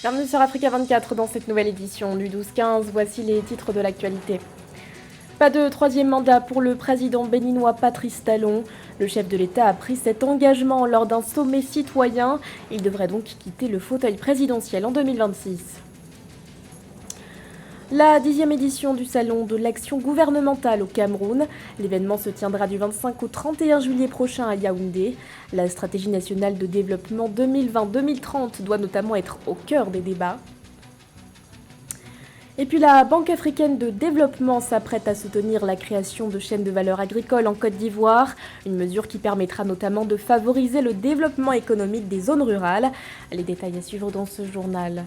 Bienvenue sur Africa 24 dans cette nouvelle édition du 12-15. Voici les titres de l'actualité. Pas de troisième mandat pour le président béninois Patrice Talon. Le chef de l'État a pris cet engagement lors d'un sommet citoyen. Il devrait donc quitter le fauteuil présidentiel en 2026. La 10e édition du Salon de l'action gouvernementale au Cameroun. L'événement se tiendra du 25 au 31 juillet prochain à Yaoundé. La stratégie nationale de développement 2020-2030 doit notamment être au cœur des débats. Et puis la Banque africaine de développement s'apprête à soutenir la création de chaînes de valeur agricole en Côte d'Ivoire, une mesure qui permettra notamment de favoriser le développement économique des zones rurales. Les détails à suivre dans ce journal.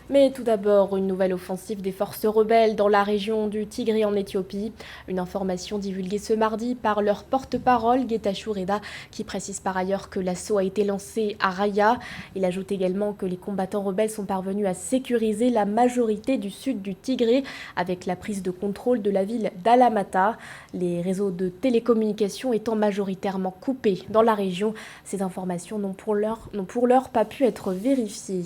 Mais tout d'abord, une nouvelle offensive des forces rebelles dans la région du Tigré en Éthiopie. Une information divulguée ce mardi par leur porte-parole, Getachew Reda, qui précise par ailleurs que l'assaut a été lancé à Raya. Il ajoute également que les combattants rebelles sont parvenus à sécuriser la majorité du sud du Tigré avec la prise de contrôle de la ville d'Alamata. Les réseaux de télécommunications étant majoritairement coupés dans la région, ces informations n'ont pour l'heure pas pu être vérifiées.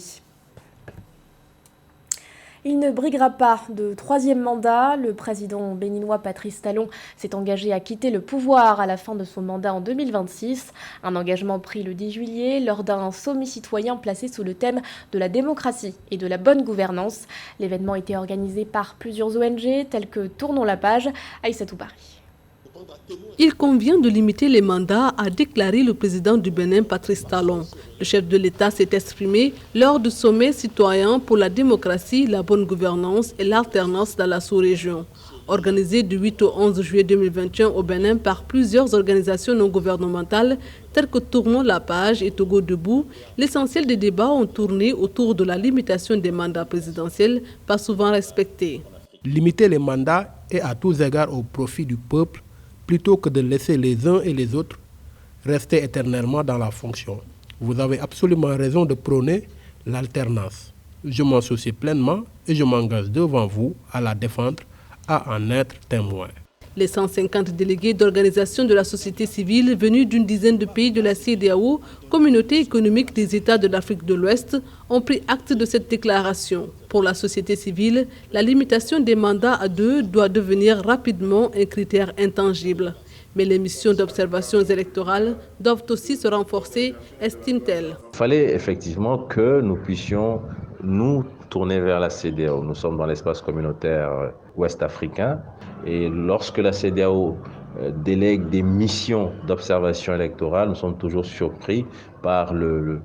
Il ne briguera pas de troisième mandat. Le président béninois Patrice Talon s'est engagé à quitter le pouvoir à la fin de son mandat en 2026. Un engagement pris le 10 juillet lors d'un sommet citoyen placé sous le thème de la démocratie et de la bonne gouvernance. L'événement était organisé par plusieurs ONG telles que Tournons la page, Aïssatou Bari. Il convient de limiter les mandats, a déclaré le président du Bénin, Patrice Talon. Le chef de l'État s'est exprimé lors du sommet citoyen pour la démocratie, la bonne gouvernance et l'alternance dans la sous-région. Organisé du 8 au 11 juillet 2021 au Bénin par plusieurs organisations non gouvernementales telles que Tournons la page et Togo Debout, l'essentiel des débats ont tourné autour de la limitation des mandats présidentiels, pas souvent respectés. Limiter les mandats est à tous égards au profit du peuple, plutôt que de laisser les uns et les autres rester éternellement dans la fonction. Vous avez absolument raison de prôner l'alternance. Je m'en soucie pleinement et je m'engage devant vous à la défendre, à en être témoin. Les 150 délégués d'organisations de la société civile venus d'une dizaine de pays de la CEDEAO, Communauté économique des États de l'Afrique de l'Ouest, ont pris acte de cette déclaration. Pour la société civile, la limitation des mandats à 2 doit devenir rapidement un critère intangible. Mais les missions d'observation électorales doivent aussi se renforcer, estime-t-elle. Il fallait effectivement que nous puissions nous tourner vers la CEDEAO. Nous sommes dans l'espace communautaire ouest-africain et lorsque la CEDEAO délègue des missions d'observation électorale, nous sommes toujours surpris par le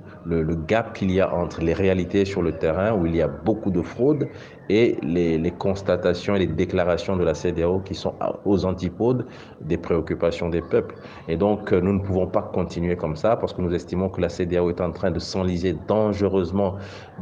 gap qu'il y a entre les réalités sur le terrain où il y a beaucoup de fraude et les constatations et les déclarations de la CEDEAO qui sont aux antipodes des préoccupations des peuples. Et donc nous ne pouvons pas continuer comme ça parce que nous estimons que la CEDEAO est en train de s'enliser dangereusement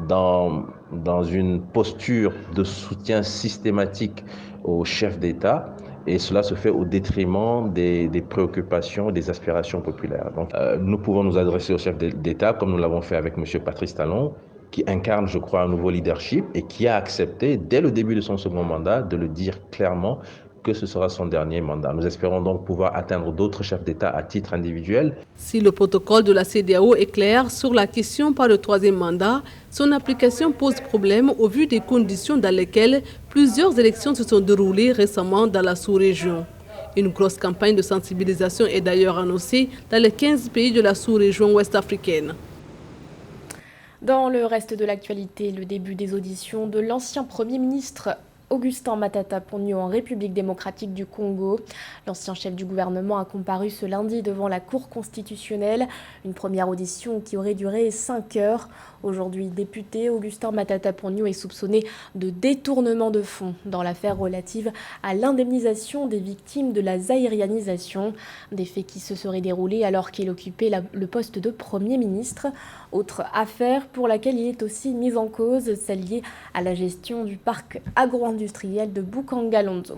dans une posture de soutien systématique aux chefs d'État. Et cela se fait au détriment des préoccupations, des aspirations populaires. Donc, nous pouvons nous adresser au chef d'État, comme nous l'avons fait avec M. Patrice Talon, qui incarne, je crois, un nouveau leadership et qui a accepté, dès le début de son second mandat, de le dire clairement que ce sera son dernier mandat. Nous espérons donc pouvoir atteindre d'autres chefs d'État à titre individuel. Si le protocole de la CEDEAO est clair sur la question par le troisième mandat, son application pose problème au vu des conditions dans lesquelles plusieurs élections se sont déroulées récemment dans la sous-région. Une grosse campagne de sensibilisation est d'ailleurs annoncée dans les 15 pays de la sous-région ouest-africaine. Dans le reste de l'actualité, le début des auditions de l'ancien Premier ministre Augustin Matata Ponyo en République démocratique du Congo. L'ancien chef du gouvernement a comparu ce lundi devant la Cour constitutionnelle. Une première audition qui aurait duré 5 heures. Aujourd'hui député, Augustin Matata Ponyo est soupçonné de détournement de fonds dans l'affaire relative à l'indemnisation des victimes de la zaïrianisation. Des faits qui se seraient déroulés alors qu'il occupait le poste de Premier ministre. Autre affaire pour laquelle il est aussi mis en cause, celle liée à la gestion du parc agro-industriel de Bukanga-Lonzo.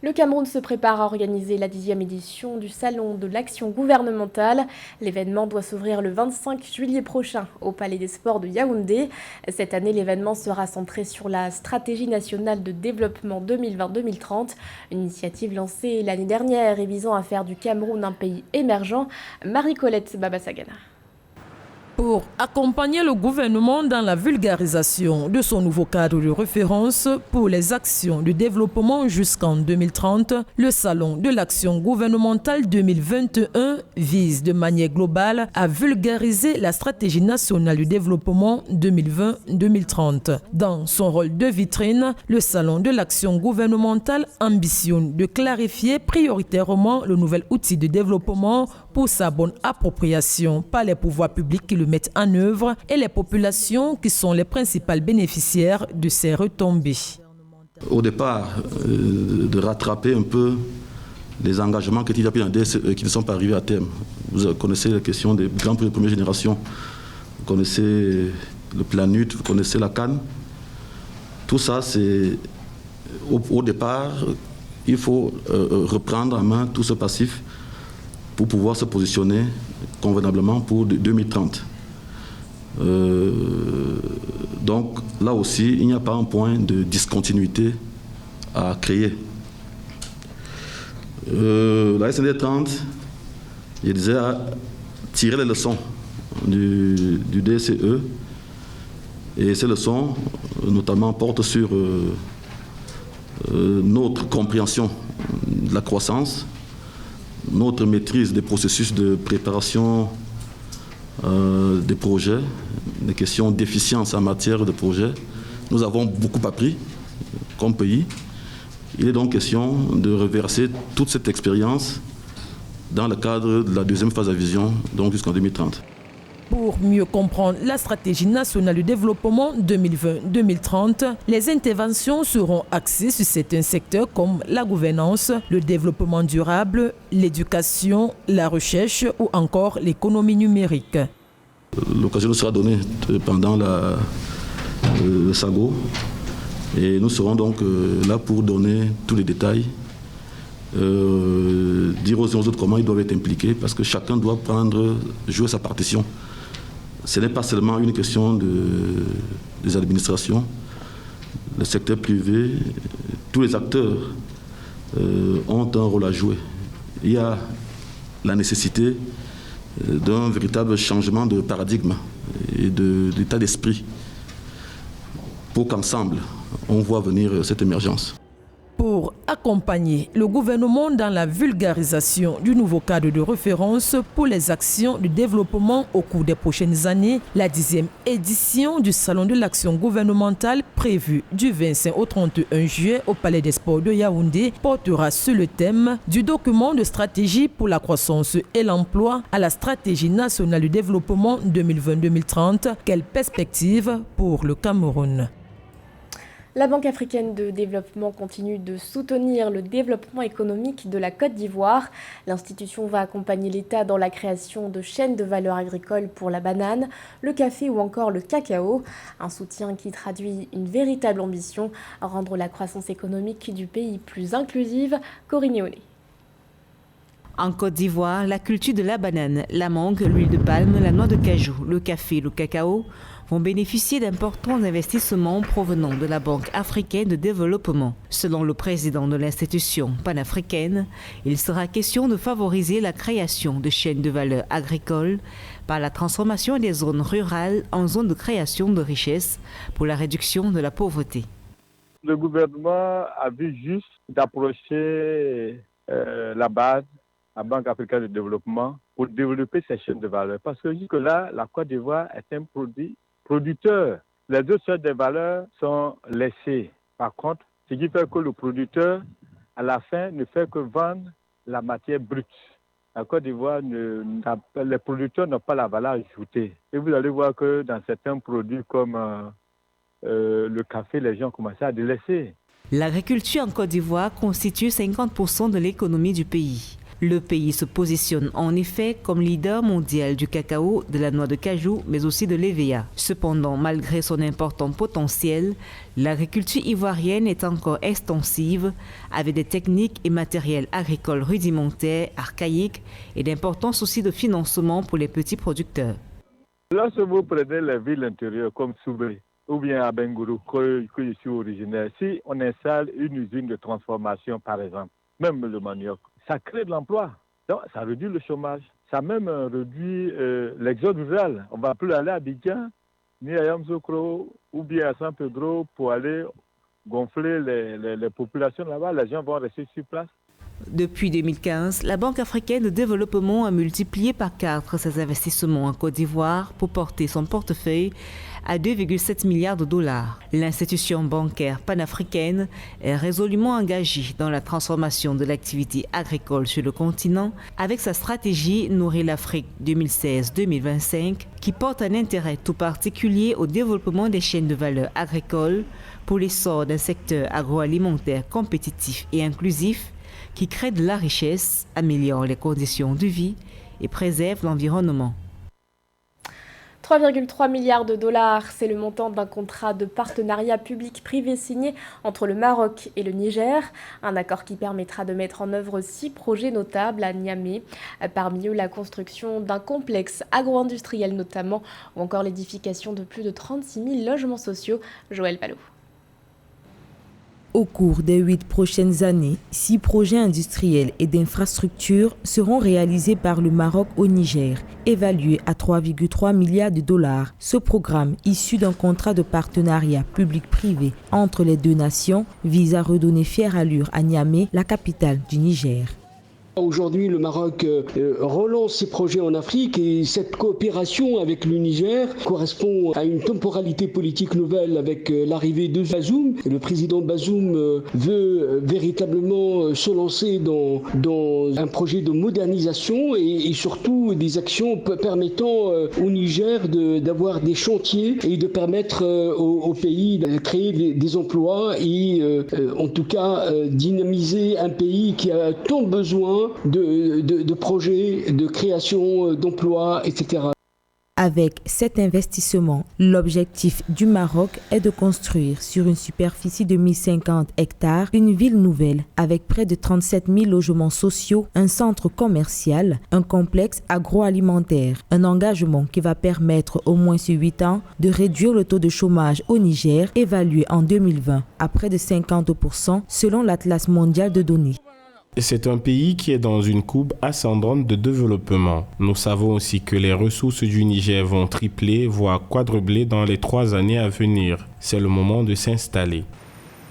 Le Cameroun se prépare à organiser la 10e édition du Salon de l'action gouvernementale. L'événement doit s'ouvrir le 25 juillet prochain au Palais des Sports de Yaoundé. Cette année, l'événement sera centré sur la stratégie nationale de développement 2020-2030, une initiative lancée l'année dernière et visant à faire du Cameroun un pays émergent. Marie-Colette Babasagana. Pour accompagner le gouvernement dans la vulgarisation de son nouveau cadre de référence pour les actions de développement jusqu'en 2030, le Salon de l'action gouvernementale 2021 vise de manière globale à vulgariser la stratégie nationale du développement 2020-2030. Dans son rôle de vitrine, le Salon de l'action gouvernementale ambitionne de clarifier prioritairement le nouvel outil de développement pour sa bonne appropriation par les pouvoirs publics qui le mettent en œuvre et les populations qui sont les principales bénéficiaires de ces retombées. Au départ, de rattraper un peu les engagements qui étaient déjà pris dans DSE qui ne sont pas arrivés à terme. Vous connaissez la question des grands projets de première génération, vous connaissez le Planut, vous connaissez la CAN. Tout ça, c'est au départ, il faut reprendre en main tout ce passif pour pouvoir se positionner convenablement pour 2030. Donc là aussi, il n'y a pas un point de discontinuité à créer. La SND 30, je disais, a tiré les leçons du DCE, et ces leçons notamment portent sur notre compréhension de la croissance, notre maîtrise des processus de préparation des projets, des questions d'efficience en matière de projets. Nous avons beaucoup appris comme pays. Il est donc question de reverser toute cette expérience dans le cadre de la deuxième phase de la vision, donc jusqu'en 2030. Pour mieux comprendre la stratégie nationale de développement 2020-2030, les interventions seront axées sur certains secteurs comme la gouvernance, le développement durable, l'éducation, la recherche ou encore l'économie numérique. L'occasion nous sera donnée pendant le SAGO et nous serons donc là pour donner tous les détails, dire aux uns aux autres comment ils doivent être impliqués parce que chacun doit jouer sa partition. Ce n'est pas seulement une question des administrations, le secteur privé, tous les acteurs ont un rôle à jouer. Il y a la nécessité d'un véritable changement de paradigme et d'état d'esprit pour qu'ensemble, on voit venir cette émergence. Pour accompagner le gouvernement dans la vulgarisation du nouveau cadre de référence pour les actions de développement au cours des prochaines années, la 10e édition du Salon de l'action gouvernementale prévue du 25 au 31 juillet au Palais des Sports de Yaoundé portera sur le thème du document de stratégie pour la croissance et l'emploi à la stratégie nationale du développement 2020-2030. Quelle perspective pour le Cameroun? La Banque africaine de développement continue de soutenir le développement économique de la Côte d'Ivoire. L'institution va accompagner l'État dans la création de chaînes de valeur agricole pour la banane, le café ou encore le cacao. Un soutien qui traduit une véritable ambition à rendre la croissance économique du pays plus inclusive. Corinne Olé. En Côte d'Ivoire, la culture de la banane, la mangue, l'huile de palme, la noix de cajou, le café et le cacao vont bénéficier d'importants investissements provenant de la Banque africaine de développement. Selon le président de l'institution panafricaine, il sera question de favoriser la création de chaînes de valeur agricoles par la transformation des zones rurales en zones de création de richesses pour la réduction de la pauvreté. Le gouvernement a vu juste d'approcher la base, la Banque africaine de développement, pour développer ces chaînes de valeur. Parce que jusque-là, la Côte d'Ivoire est un producteur. Les autres chaînes de valeur sont laissées. Par contre, ce qui fait que le producteur, à la fin, ne fait que vendre la matière brute. La Côte d'Ivoire, les producteurs n'ont pas la valeur ajoutée. Et vous allez voir que dans certains produits comme le café, les gens commencent à délaisser. L'agriculture en Côte d'Ivoire constitue 50% de l'économie du pays. Le pays se positionne en effet comme leader mondial du cacao, de la noix de cajou, mais aussi de l'EVA. Cependant, malgré son important potentiel, l'agriculture ivoirienne est encore extensive, avec des techniques et matériels agricoles rudimentaires, archaïques et d'importants soucis de financement pour les petits producteurs. Lorsque vous prenez les villes intérieures comme Soubé ou bien à Bengourou, que je suis originaire, si on installe une usine de transformation par exemple, même le manioc, ça crée de l'emploi. Donc, ça réduit le chômage. Ça a même réduit l'exode rural. On ne va plus aller à Abidjan, ni à Yamoussoukro, ou bien à San Pedro pour aller gonfler les populations là-bas. Les gens vont rester sur place. Depuis 2015, la Banque africaine de développement a multiplié par 4 ses investissements en Côte d'Ivoire pour porter son portefeuille à 2,7 milliards de dollars. L'institution bancaire panafricaine est résolument engagée dans la transformation de l'activité agricole sur le continent avec sa stratégie Nourrir l'Afrique 2016-2025 qui porte un intérêt tout particulier au développement des chaînes de valeur agricoles pour l'essor d'un secteur agroalimentaire compétitif et inclusif qui crée de la richesse, améliore les conditions de vie et préserve l'environnement. 3,3 milliards de dollars, c'est le montant d'un contrat de partenariat public-privé signé entre le Maroc et le Niger. Un accord qui permettra de mettre en œuvre 6 projets notables à Niamey. Parmi eux, la construction d'un complexe agro-industriel notamment, ou encore l'édification de plus de 36 000 logements sociaux. Joël Palot. Au cours des 8 prochaines années, 6 projets industriels et d'infrastructures seront réalisés par le Maroc au Niger, évalués à 3,3 milliards de dollars. Ce programme, issu d'un contrat de partenariat public-privé entre les deux nations, vise à redonner fière allure à Niamey, la capitale du Niger. Aujourd'hui, le Maroc relance ses projets en Afrique et cette coopération avec le Niger correspond à une temporalité politique nouvelle avec l'arrivée de Bazoum. Et le président Bazoum veut véritablement se lancer dans un projet de modernisation et surtout des actions permettant au Niger d'avoir des chantiers et de permettre au pays de créer des emplois et en tout cas dynamiser un pays qui a tant besoin de projets, de création d'emplois, etc. Avec cet investissement, l'objectif du Maroc est de construire sur une superficie de 1050 hectares une ville nouvelle avec près de 37 000 logements sociaux, un centre commercial, un complexe agroalimentaire. Un engagement qui va permettre au moins sur 8 ans de réduire le taux de chômage au Niger évalué en 2020 à près de 50% selon l'Atlas mondial de données. C'est un pays qui est dans une courbe ascendante de développement. Nous savons aussi que les ressources du Niger vont tripler, voire quadrupler dans les 3 années à venir. C'est le moment de s'installer.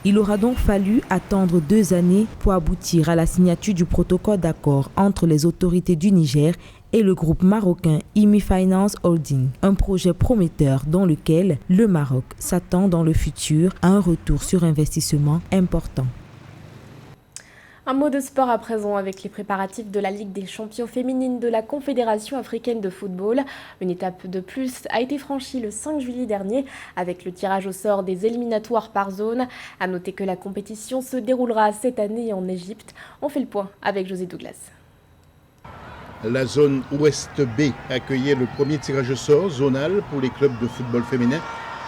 Il aura donc fallu attendre 2 années pour aboutir à la signature du protocole d'accord entre les autorités du Niger et le groupe marocain IMI Finance Holding, un projet prometteur dans lequel le Maroc s'attend dans le futur à un retour sur investissement important. Un mot de sport à présent avec les préparatifs de la Ligue des champions féminines de la Confédération africaine de football. Une étape de plus a été franchie le 5 juillet dernier avec le tirage au sort des éliminatoires par zone. À noter que la compétition se déroulera cette année en Égypte. On fait le point avec José Douglas. La zone Ouest B accueillait le premier tirage au sort zonal pour les clubs de football féminin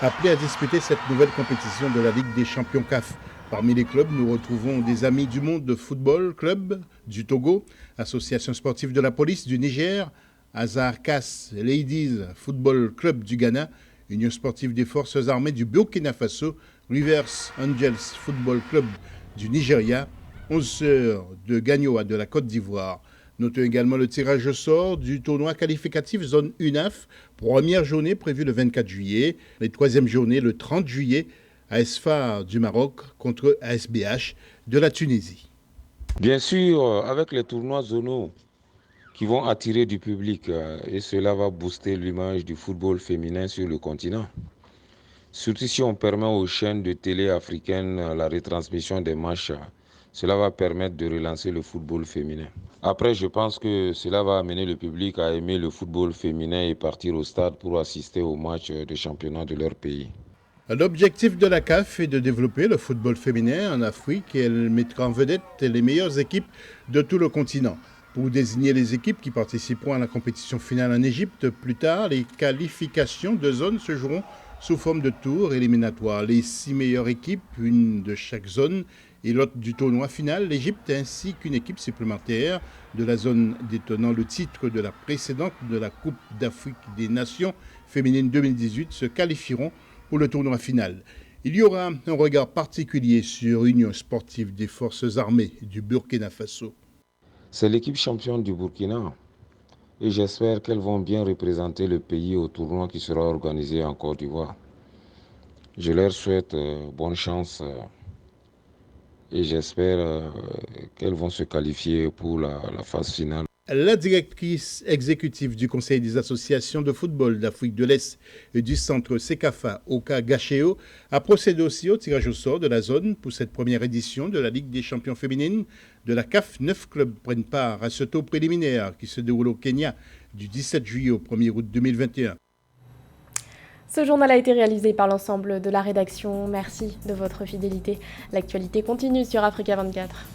appelés à disputer cette nouvelle compétition de la Ligue des champions CAF. Parmi les clubs, nous retrouvons des Amis du Monde de Football Club du Togo, Association sportive de la police du Niger, Hazard Kass Ladies Football Club du Ghana, Union sportive des forces armées du Burkina Faso, Rivers Angels Football Club du Nigeria, 11 Sœurs de Gagnoa de la Côte d'Ivoire. Notons également le tirage au sort du tournoi qualificatif zone UNAF, première journée prévue le 24 juillet, et troisième journée le 30 juillet, AS FAR du Maroc contre ASBH de la Tunisie. Bien sûr, avec les tournois zonaux qui vont attirer du public et cela va booster l'image du football féminin sur le continent. Surtout si on permet aux chaînes de télé africaines la retransmission des matchs, cela va permettre de relancer le football féminin. Après, je pense que cela va amener le public à aimer le football féminin et partir au stade pour assister aux matchs de championnat de leur pays. L'objectif de la CAF est de développer le football féminin en Afrique et elle mettra en vedette les meilleures équipes de tout le continent. Pour désigner les équipes qui participeront à la compétition finale en Égypte, plus tard, les qualifications de zone se joueront sous forme de tours éliminatoires. Les 6 meilleures équipes, une de chaque zone, et l'autre du tournoi final, l'Égypte ainsi qu'une équipe supplémentaire de la zone détenant le titre de la précédente de la Coupe d'Afrique des Nations féminine 2018 se qualifieront pour le tournoi final. Il y aura un regard particulier sur l'Union sportive des forces armées du Burkina Faso. C'est l'équipe championne du Burkina. et j'espère qu'elles vont bien représenter le pays au tournoi qui sera organisé en Côte d'Ivoire. Je leur souhaite bonne chance et j'espère qu'elles vont se qualifier pour la phase finale. La directrice exécutive du Conseil des associations de football d'Afrique de l'Est et du centre CECAFA, Oka Gacheo, a procédé aussi au tirage au sort de la zone pour cette première édition de la Ligue des champions féminines de la CAF. 9 clubs prennent part à ce tour préliminaire qui se déroule au Kenya du 17 juillet au 1er août 2021. Ce journal a été réalisé par l'ensemble de la rédaction. Merci de votre fidélité. L'actualité continue sur Africa 24.